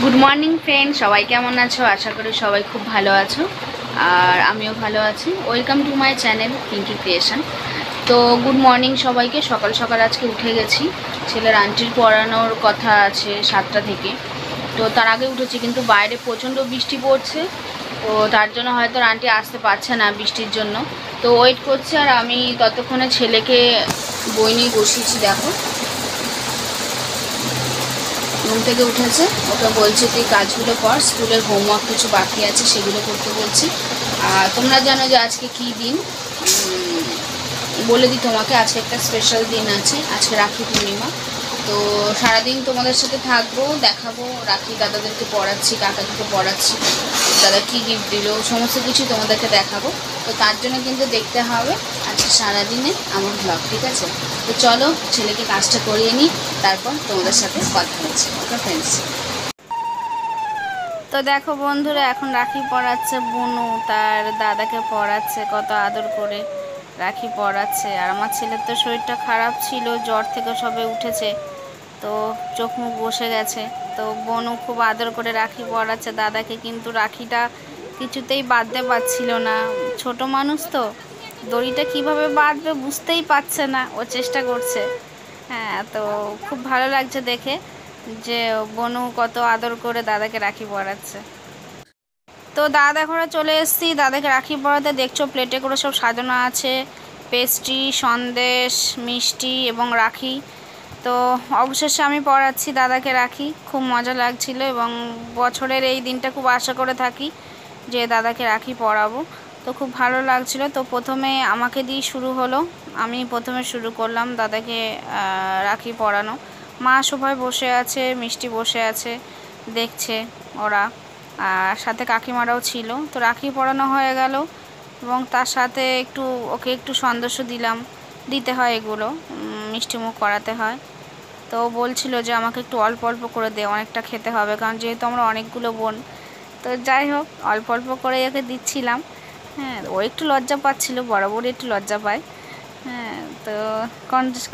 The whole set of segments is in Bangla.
গুড মর্নিং ফ্রেন্ড, সবাই কেমন আছো? আশা করি সবাই খুব ভালো আছো আর আমিও ভালো আছি। Welcome to my channel Pinky creation. তো গুড মর্নিং সবাইকে। সকাল সকাল আজকে উঠে গেছি, ছেলের আন্টির পড়ানোর কথা আছে 7টা থেকে। তো তার আগে উঠেছি, কিন্তু বাইরে প্রচণ্ড বৃষ্টি পড়ছে, তো তার জন্য হয়তো আন্টি আসতে পারছে না বৃষ্টির জন্য। তো ওয়েট করছে আর আমি ততক্ষণে ছেলেকে বই নিয়ে বসিয়েছি। দেখো, ঘুম থেকে উঠেছে, ওকে বলছে তুই কাজগুলো কর, স্কুলের হোমওয়ার্ক কিছু বাকি আছে সেগুলো করতে বলছি। আর তোমরা জানো যে আজকে কী দিন, বলে দিই তোমাকে। আজকে একটা স্পেশাল দিন আছে, আজকে রাখি পূর্ণিমা। তো সারাদিন তোমাদের সাথে থাকবো, দেখাবো রাখি, দাদাদেরকে পড়াচ্ছি, কাকাকে পড়াচ্ছি, দাদা কী গিফট দিল সমস্ত কিছু তোমাদেরকে দেখাবো। তো তার জন্য কিন্তু দেখতে হবে আজকে সারাদিনে আমার ব্লগ, ঠিক আছে? তো চলো ছেলেকে কাজটা করিয়ে নিই, তারপর তোমাদের সাথে কথা হচ্ছে। Okay friends. তো দেখো বন্ধুরা, এখন রাখি পড়াচ্ছে বুনু, তার দাদাকে পড়াচ্ছে, কত আদর করে রাখি পড়াচ্ছে। আর আমার ছেলের তো শরীরটা খারাপ ছিল, জ্বর থেকে সবে উঠেছে, তো চোখ মুখ বসে গেছে। তো বোনও খুব আদর করে রাখি পরাচ্ছে দাদাকে, কিন্তু রাখিটা কিছুতেই বাঁধতে পারছিল না। ছোট মানুষ তো, দড়িটা কিভাবে বাঁধবে বুঝতেই পারছে না, ও চেষ্টা করছে। হ্যাঁ, তো খুব ভালো লাগছে দেখে যে বোনও কত আদর করে দাদাকে রাখি পরাচ্ছে। তো দাদা ঘরে চলে এসেছি, দাদাকে রাখি পরাতে। দেখছো প্লেটে করে সব সাজানো আছে, পেস্ট্রি, সন্দেশ, মিষ্টি এবং রাখি। তো অবশেষে আমি পড়াচ্ছি দাদাকে রাখি, খুব মজা লাগছিল এবং বছরের এই দিনটা খুব আশা করে থাকি যে দাদাকে রাখি পরাবো। তো খুব ভালো লাগছিল। তো প্রথমে আমাকে দিয়ে শুরু হলো, আমি প্রথমে শুরু করলাম দাদাকে রাখি পরানো। মা সবাই বসে আছে, মিষ্টি বসে আছে, দেখছে ওরা, আর সাথে কাকিমারাও ছিল। তো রাখি পরানো হয়ে গেল এবং তার সাথে ওকে একটু সন্দেশও দিলাম, দিতে হয় এগুলো, মিষ্টিমুখ করাতে হয়। তো বলছিল যে আমাকে একটু অল্প অল্প করে দে, অনেকটা খেতে হবে, কারণ যেহেতু আমরা অনেকগুলো বোন। তো যাই হোক, অল্প অল্প করে ওকে দিচ্ছিলাম। হ্যাঁ, ও একটু লজ্জা পাচ্ছিল, বরাবরই একটু লজ্জা পায়। হ্যাঁ, তো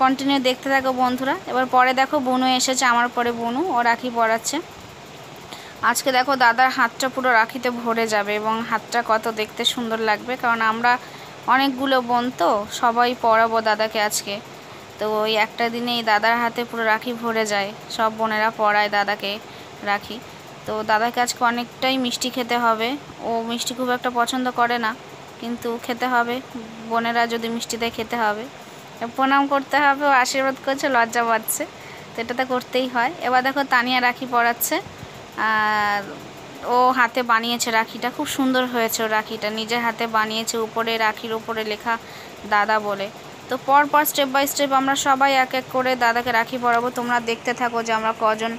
কন্টিনিউ দেখতে থাকো বন্ধুরা। এবার পরে দেখো বোনু এসেছে, আমার পরে বোনু, ও রাখি পরাচ্ছে। আজকে দেখো দাদার হাতটা পুরো রাখিতে ভরে যাবে এবং হাতটা কত দেখতে সুন্দর লাগবে, কারণ আমরা অনেকগুলো বোন, তো সবাই পরাবো দাদাকে আজকে। তো ওই একটা দিনেই দাদার হাতে পুরো রাখি ভরে যায়, সব বোনেরা পরায় দাদাকে রাখি। তো দাদাকে আজকে অনেকটাই মিষ্টি খেতে হবে, ও মিষ্টি খুব একটা পছন্দ করে না, কিন্তু খেতে হবে, বোনেরা যদি মিষ্টি দেয় খেতে হবে। প্রণাম করতে হবে, ও আশীর্বাদ করছে, লজ্জা পাচ্ছে, তো এটা তো করতেই হয়। এবার দেখো তানিয়া রাখি পরাচ্ছে, আর ও হাতে বানিয়েছে রাখিটা, খুব সুন্দর হয়েছে। ও রাখিটা নিজের হাতে বানিয়েছে, উপরে রাখির উপরে লেখা দাদা বলে। তো পরপর স্টেপ বাই স্টেপ আমরা সবাই এক এক করে দাদাকে রাখি পরাবো। তোমরা দেখতে থাকো যে আমরা কজন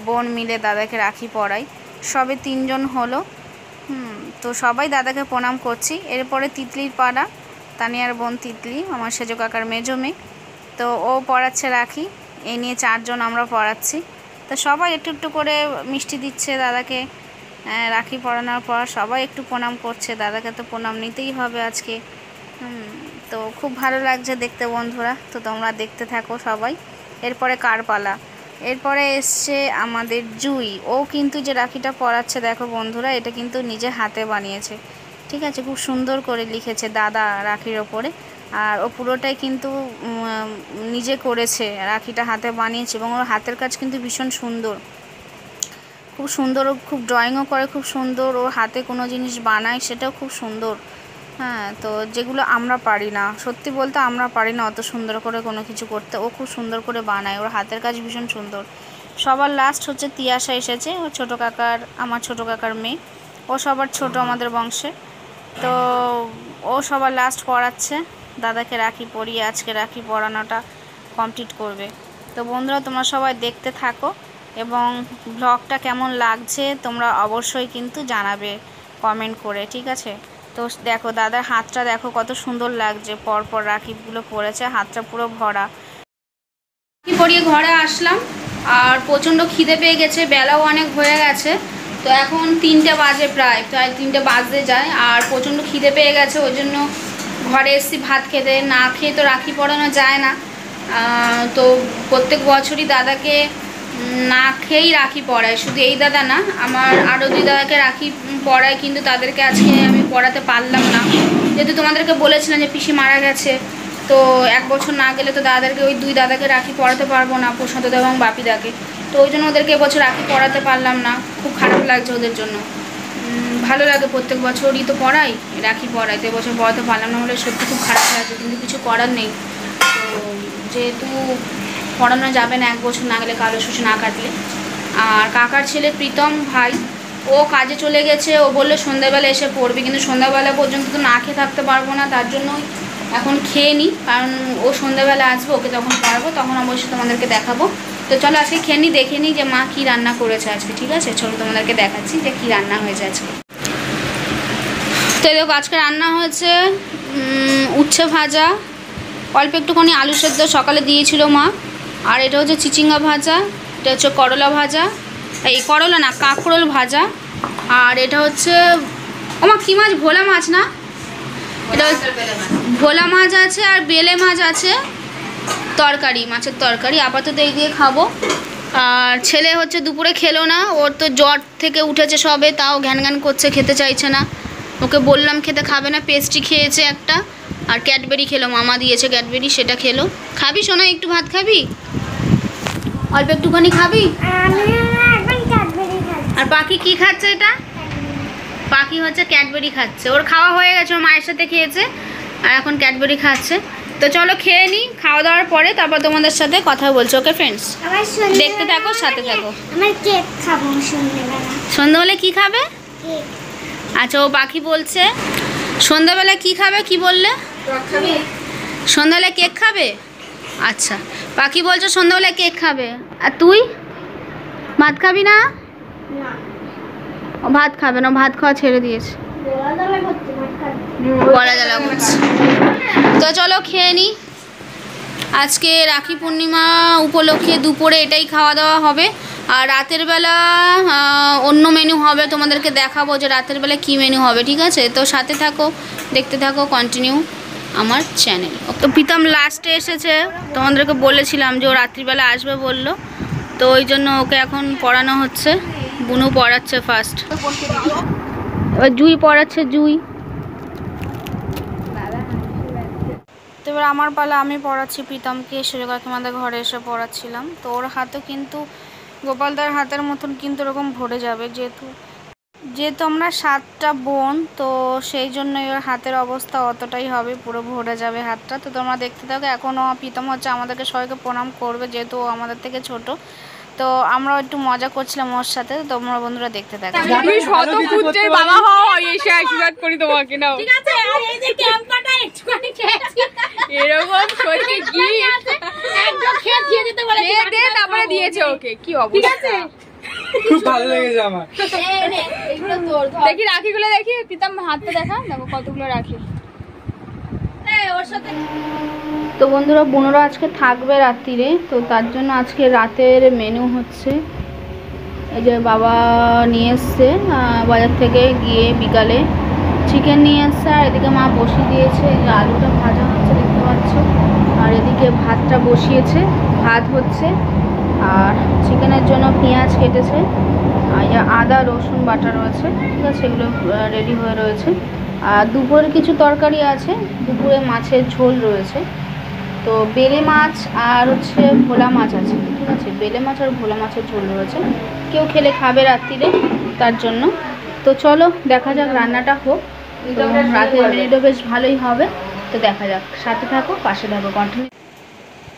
বোন মিলে দাদাকে রাখি পরাই। সবে 3জন হলো। তো সবাই দাদাকে প্রণাম করছি। এরপরে তিতলির পাড়া, তানিয়ার বোন তিতলি, আমার সেজো কাকার মেজো মেয়ে, তো ও পড়াচ্ছে রাখি। এই নিয়ে 4জন আমরা পড়াচ্ছি। তো সবাই একটু একটু করে মিষ্টি দিচ্ছে দাদাকে। রাখি পরানোর পর সবাই একটু প্রণাম করছে, দাদাকে তো প্রণাম নিতেই হবে আজকে। তো খুব ভালো লাগছে দেখতে বন্ধুরা, তো তোমরা দেখতে থাকো সবাই। এরপরে কারপালা, এরপরে এসছে আমাদের জুই। ও কিন্তু যে রাখিটা পরাচ্ছে দেখো বন্ধুরা, এটা কিন্তু নিজে হাতে বানিয়েছে, ঠিক আছে? খুব সুন্দর করে লিখেছে দাদা রাখির ওপরে, আর ও পুরোটাই কিন্তু নিজে করেছে, রাখিটা হাতে বানিয়েছে এবং ওর হাতের কাজ কিন্তু ভীষণ সুন্দর, খুব সুন্দর। ও খুব ড্রয়িংও করে, খুব সুন্দর। ওর হাতে কোনো জিনিস বানায় সেটাও খুব সুন্দর। হ্যাঁ, তো যেগুলো আমরা পারি না, সত্যি বলতে আমরা পারি না অত সুন্দর করে কোনো কিছু করতে, ও খুব সুন্দর করে বানায়, ওর হাতের কাজ ভীষণ সুন্দর। সবার লাস্ট হচ্ছে তিয়াশা এসেছে, ও ছোটো কাকার, আমার ছোটো কাকার মেয়ে, ও সবার ছোট আমাদের বংশে। তো ও সবার লাস্ট পড়াচ্ছে দাদাকে রাখি পরিয়ে, আজকে রাখি পরানোটা কমপ্লিট করবে। তো বন্ধুরা তোমরা সবাই দেখতে থাকো এবং ব্লগটা কেমন লাগছে তোমরা অবশ্যই কিন্তু জানাবে কমেন্ট করে, ঠিক আছে? তো দেখো দাদার হাতটা দেখো কত সুন্দর লাগছে, পরপর রাখিগুলো পড়েছে, হাতটা পুরো ভরা। রাখি পরিয়ে ঘরে আসলাম আর প্রচণ্ড খিদে পেয়ে গেছে, বেলাও অনেক হয়ে গেছে। তো এখন 3টে বাজে, প্রায় 3টে বাজতে যায়, আর প্রচণ্ড খিদে পেয়ে গেছে, ওই জন্য ঘরে এসেছি ভাত খেতে। না খেয়ে তো রাখি পরানো যায় না। তো প্রত্যেক বছরই দাদাকে না খেয়েই রাখি পড়ায়, শুধু এই দাদা না, আমার আরও 2 দাদাকে রাখি পড়ায়, কিন্তু তাদেরকে আজকে আমি পড়াতে পারলাম না, যেহেতু তোমাদেরকে বলেছিলাম যে পিসি মারা গেছে, তো 1 বছর না গেলে তো দাদাদেরকে, ওই 2 দাদাকে রাখি পড়াতে পারবো না, প্রশান্তদা এবং বাপিদাকে, তো ওই জন্য ওদেরকে এবছর রাখি পড়াতে পারলাম না, খুব খারাপ লাগছে ওদের জন্য। ভালো লাগে, প্রত্যেক বছরই তো পড়াই, রাখি পড়াই, তো এবছর পড়াতে পারলাম না বলে সত্যি খুব খারাপ লাগছে, কিন্তু কিছু করার নেই। তো যেহেতু পড়ানো যাবে না 1 বছর না গেলে, কালো সুচ না কাটলে। আর কাকার ছেলে প্রীতম ভাই, ও কাজে চলে গেছে, ও বললো সন্ধ্যাবেলা এসে পড়বে, কিন্তু সন্ধ্যাবেলা পর্যন্ত তো না খেয়ে থাকতে পারবো না, তার জন্যই এখন খেয়ে নিই, কারণ ও সন্ধ্যাবেলা আসবে, ওকে যখন পড়াবো তখন অবশ্যই তোমাদেরকে দেখাবো। তো চলো আজকে খেয়ে নিই, দেখে নিই যে মা কী রান্না করেছে আজকে, ঠিক আছে? চলো তোমাদেরকে দেখাচ্ছি যে কী রান্না হয়েছে আজকে। তো দেখো আজকে রান্না হয়েছে উচ্ছে ভাজা, অল্প একটুখানি আলু সেদ্ধ সকালে দিয়েছিল মা, আর এটা হচ্ছে চিচিঙ্গা ভাজা, এটা হচ্ছে করলা ভাজা, এই করলা না কাঁকরোল ভাজা, আর এটা হচ্ছে মা কী মাছ, ভোলা মাছ না, এটা ভোলা মাছ আছে আর বেলে মাছ আছে, তরকারি, মাছের তরকারি। আপাতত এই দিয়ে খাবো। আর ছেলে হচ্ছে দুপুরে খেলো না, ওর তো জ্বর থেকে উঠেছে সবে, তাও ঘ্যান ঘ্যান করছে, খেতে চাইছে না, ওকে বললাম খেতে, খাবে না, পেস্ট্রি খেয়েছে একটা, আর ক্যাডবেরি খেলো, মামা দিয়েছে ক্যাডবেরি, সেটা খেলো। খাবি শোনা, একটু ভাত খাবি, অল্প একটুখানি খাবি? আর পাখি কি খাচ্ছে? এটা পাখি হচ্ছে ক্যাডবেরি খাচ্ছে, ওর খাওয়া হয়ে গেছে, ওর মায়ের সাথে খেয়েছে, আর এখন ক্যাডবেরি খাচ্ছে। তো চলো খেয়ে নিই, খাওয়া দাওয়ার পরে তারপর তোমাদের সাথে কথা বলছি। ওকে ফ্রেন্ডস, দেখতে থাকো, সাথে থাকো। সন্ধ্যাবেলা কি খাবে? আচ্ছা, ও পাখি বলছে সন্ধ্যাবেলা কি খাবে, কি বললে? সন্ধ্যাবেলা কেক খাবে। আচ্ছা, পাখি বলছে সন্ধ্যাবেলা কেক খাবে, আর তুই ভাত খাবি না? ও ভাত খাবে না, ভাত খাওয়া ছেড়ে দিয়েছে, গলা জ্বালা করছে। তো চলো খেয়ে নিই। আজকে রাখি পূর্ণিমা উপলক্ষে দুপুরে এটাই খাওয়া দাওয়া হবে, আর রাতের বেলা অন্য মেনু হবে, তোমাদেরকে দেখাবো যে রাতের বেলা কী মেনু হবে, ঠিক আছে? তো সাথে থাকো, দেখতে থাকো, কন্টিনিউ আমার চ্যানেল। তো প্রীতম লাস্টে এসেছে, তোমাদেরকে বলেছিলাম যে ও রাত্রিবেলা আসবে বললো, তো ওই জন্য ওকে এখন পড়ানো হচ্ছে, বুনু পড়াচ্ছে ফার্স্ট, এবার জুই পড়াচ্ছে, জুই। তো এবার আমার পালা, আমি পড়াচ্ছি প্রীতমকে, সেজো কাকিমাদের ঘরে এসে পড়াচ্ছিলাম। তো ওর হাতও কিন্তু গোপালদার হাতের মতন কিন্তু এরকম ভরে যাবে, যেহেতু আমরা 7টা বোন, তো সেই জন্য ওর হাতের অবস্থা অতটাই হবে, পুরো ভরে যাবে হাতটা। তো তোমরা দেখতে থাকো। এখনও প্রীতম হচ্ছে আমাদেরকে সবাইকে প্রণাম করবে, যেহেতু ও আমাদের থেকে ছোট, তো আমরাও একটু মজা করছিলাম ওর সাথে। তোমরা বন্ধুরা দেখতে থাকো। তুমি শতপুত্রের বাবা হও, এসে আশীর্বাদ করি তোমাকে, নাও। ঠিক আছে, আর এই যে ক্যাম্পাটা একটুখানি খেয়েছি, এরকম সত্যি কি একদম খেয়ে দিয়ে দিতে বলে, দে তারপরে দিয়েছে ওকে, কি অবস্থা। ঠিক আছে, খুব ভালো লেগেছে আমার। এইগুলো তোর, দেখি রাখিগুলো, দেখি প্রীতম হাতটা দেখা, দেখো কতগুলো রাখি ওর সাথে। তো বন্ধুরা, বোনরা আজকে থাকবে রাত্রিরে, তো তার জন্য আজকে রাতের মেনু হচ্ছে, এই যে বাবা নিয়ে এসছে বাজার থেকে গিয়ে বিকালে চিকেন নিয়ে এসছে, আর এদিকে মা বসিয়ে দিয়েছে, এই যে আলুটা ভাজা হচ্ছে দেখতে পাচ্ছ, আর এদিকে ভাতটা বসিয়েছে, ভাত হচ্ছে, আর চিকেনের জন্য পেঁয়াজ কেটেছে, আর আদা রসুন বাটা রয়েছে, ঠিক আছে, এগুলো রেডি হয়ে রয়েছে। আর দুপুরে কিছু তরকারি আছে, দুপুরে মাছের ঝোল রয়েছে, তো বেলে মাছ আর হচ্ছে ভোলা মাছ আছে, ঠিক আছে, বেলে মাছ আর ভোলা মাছের ঝোল রয়েছে, কেউ খেলে খাবে রাত্রিরে, তার জন্য। তো চলো দেখা যাক, রান্নাটা হোক, তো রাতের মেনুটা বেশ ভালোই হবে, তো দেখা যাক, সাথে থাকো, পাশে থাকো, কন্টিনিউ।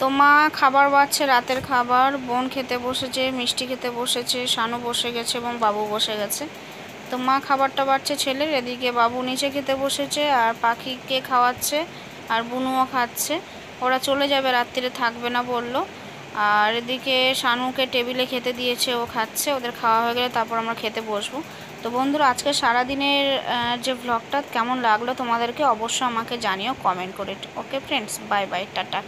তো মা খাবার বাড়ছে, রাতের খাবার, বোন খেতে বসেছে, মিষ্টি খেতে বসেছে, শানু বসে গেছে এবং বাবু বসে গেছে। তো মা খাবারটা বাড়ছে ছেলের, এদিকে বাবু নিচে খেতে বসেছে, আর পাখিকে খাওয়াচ্ছে, আর বুনুও খাচ্ছে। ওরা চলে যাবে, রাত্রিরে থাকবে না বললো। আর এদিকে শানুকে টেবিলে খেতে দিয়েছে, ও খাচ্ছে, ওদের খাওয়া হয়ে গেলে তারপর আমরা খেতে বসবো। তো বন্ধুরা, আজকে সারাদিনের যে ভ্লগটা কেমন লাগলো তোমাদেরকে অবশ্যই আমাকে জানিও কমেন্ট করে। Okay friends, bye bye, tata.